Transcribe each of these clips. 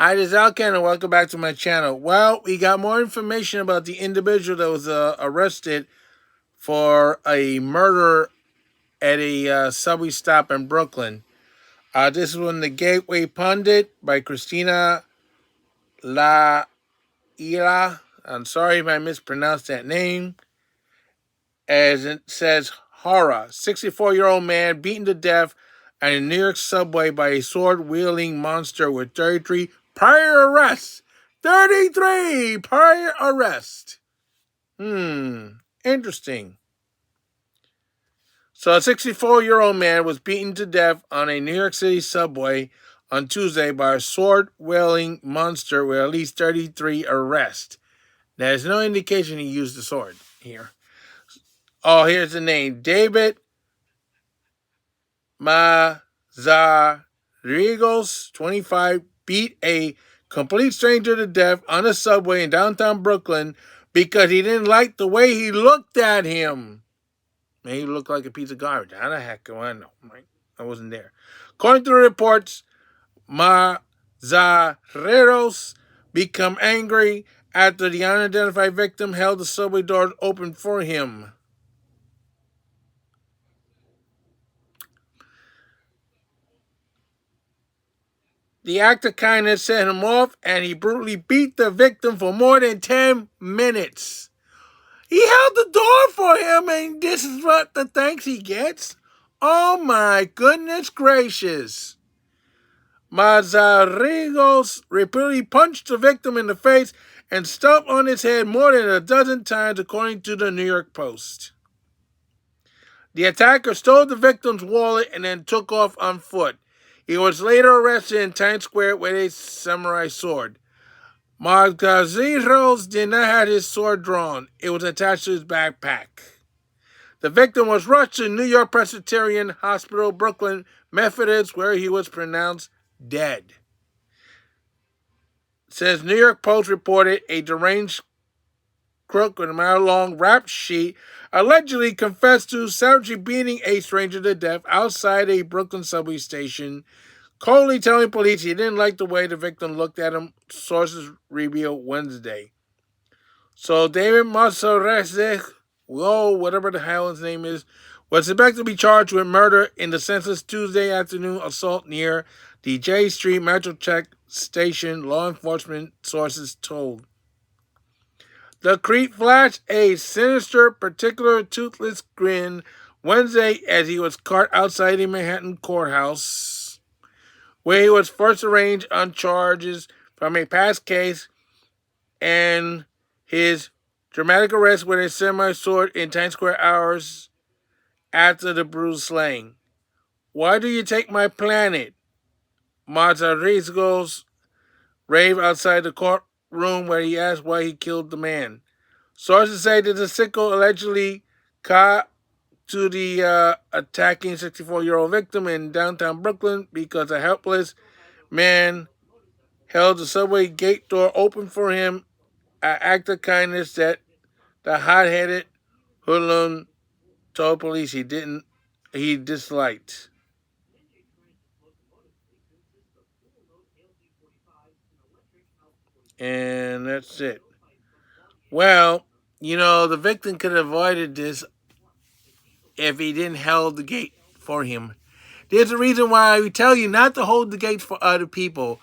Hi, this is Alcan, and welcome back to my channel. Well, we got more information about the individual that was arrested for a murder at a subway stop in Brooklyn. This is from the Gateway Pundit by Christina La Ira. I'm sorry if I mispronounced that name. As it says, horror. 64-year-old man beaten to death at a New York subway by a sword-wielding monster with 33 prior arrests. 33 prior arrests. Interesting. So a 64-year-old man was beaten to death on a New York City subway on Tuesday by a sword-wielding monster with at least 33 arrests. There's no indication he used the sword here. Oh, here's the name. David Mazarigos, 25, beat a complete stranger to death on a subway in downtown Brooklyn because he didn't like the way he looked at him. Man, he looked like a piece of garbage. How the heck do I know? I wasn't there. According to the reports, Mazareros became angry after the unidentified victim held the subway doors open for him. The act of kindness set him off, and he brutally beat the victim for more than 10 minutes. He held the door for him, and this is what the thanks he gets? Oh my goodness gracious. Mazarigos repeatedly punched the victim in the face and stomped on his head more than a dozen times, according to the New York Post. The attacker stole the victim's wallet and then took off on foot. He was later arrested in Times Square with a samurai sword. Margaziros did not have his sword drawn. It was attached to his backpack. The victim was rushed to New York Presbyterian Hospital, Brooklyn Methodist, where he was pronounced dead. It says New York Post reported a deranged crook with a mile-long rap sheet allegedly confessed to savagely beating a stranger to death outside a Brooklyn subway station, coldly telling police he didn't like the way the victim looked at him, sources revealed Wednesday. So David Masaresek, whatever the hell his name is, was expected to be charged with murder in the senseless Tuesday afternoon assault near the J Street Metrocheck station, law enforcement sources told. The creep flashed a sinister, particular toothless grin Wednesday as he was caught outside the Manhattan courthouse, where he was first arraigned on charges from a past case and his dramatic arrest with a semi-sword in Times Square hours after the brutal slaying. Why do you take my planet? Mazarizos raved outside the courtroom where he asked why he killed the man. Sources say that the sicko allegedly caught to the attacking 64-year-old victim in downtown Brooklyn because a helpless man held the subway gate door open for him, an act of kindness that the hot-headed hoodlum told police he disliked. And that's it. Well, the victim could have avoided this if he didn't hold the gate for him. There's a reason why we tell you not to hold the gates for other people.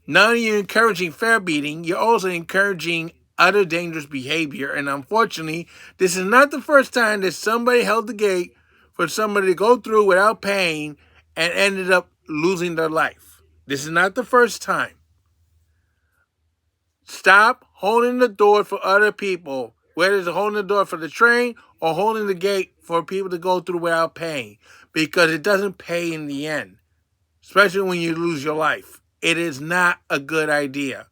Not only are you encouraging fair beating, you're also encouraging other dangerous behavior. And unfortunately, this is not the first time that somebody held the gate for somebody to go through without paying and ended up losing their life. This is not the first time. Stop holding the door for other people, whether it's holding the door for the train or holding the gate for people to go through without paying, because it doesn't pay in the end, especially when you lose your life. It is not a good idea.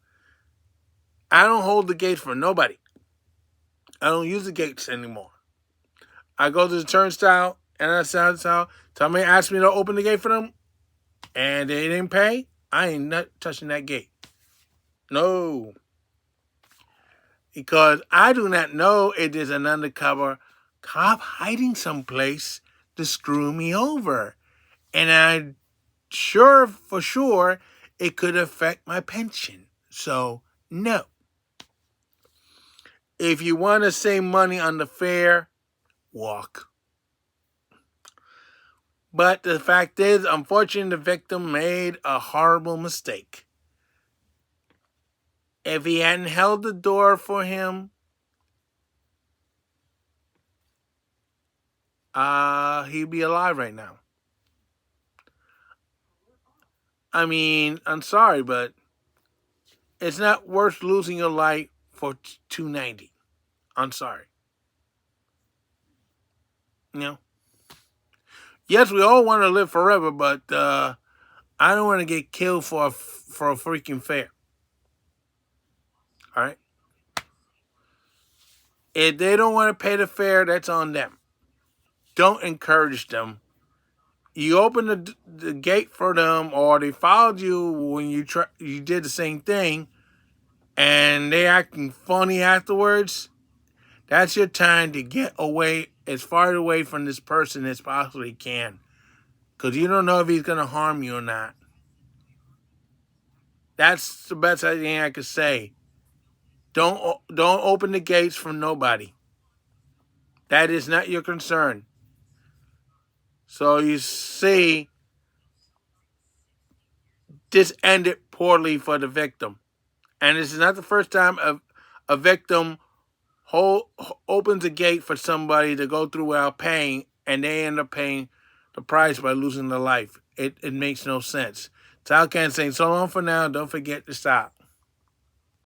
I don't hold the gates for nobody. I don't use the gates anymore. I go to the turnstile and I sound somebody asked me to open the gate for them and they didn't pay. I ain't not touching that gate. No. Because I do not know if there's an undercover cop hiding someplace to screw me over. And I'm sure, for sure, it could affect my pension. So, no. If you want to save money on the fare, walk. But the fact is, unfortunately, the victim made a horrible mistake. If he hadn't held the door for him, he'd be alive right now. I mean, I'm sorry, but it's not worth losing your life for $290. I'm sorry. You know? Yes, we all want to live forever, but I don't want to get killed for a freaking fare. All right? If they don't want to pay the fare, that's on them. Don't encourage them. You open the gate for them, or they followed you when you did the same thing, and they acting funny afterwards. That's your time to get away as far away from this person as possibly can, because you don't know if he's gonna harm you or not. That's the best thing I could say. Don't open the gates for nobody. That is not your concern. So you see, this ended poorly for the victim. And this is not the first time a victim opens a gate for somebody to go through without paying, and they end up paying the price by losing their life. It makes no sense. Talcan saying so long for now. Don't forget to stop.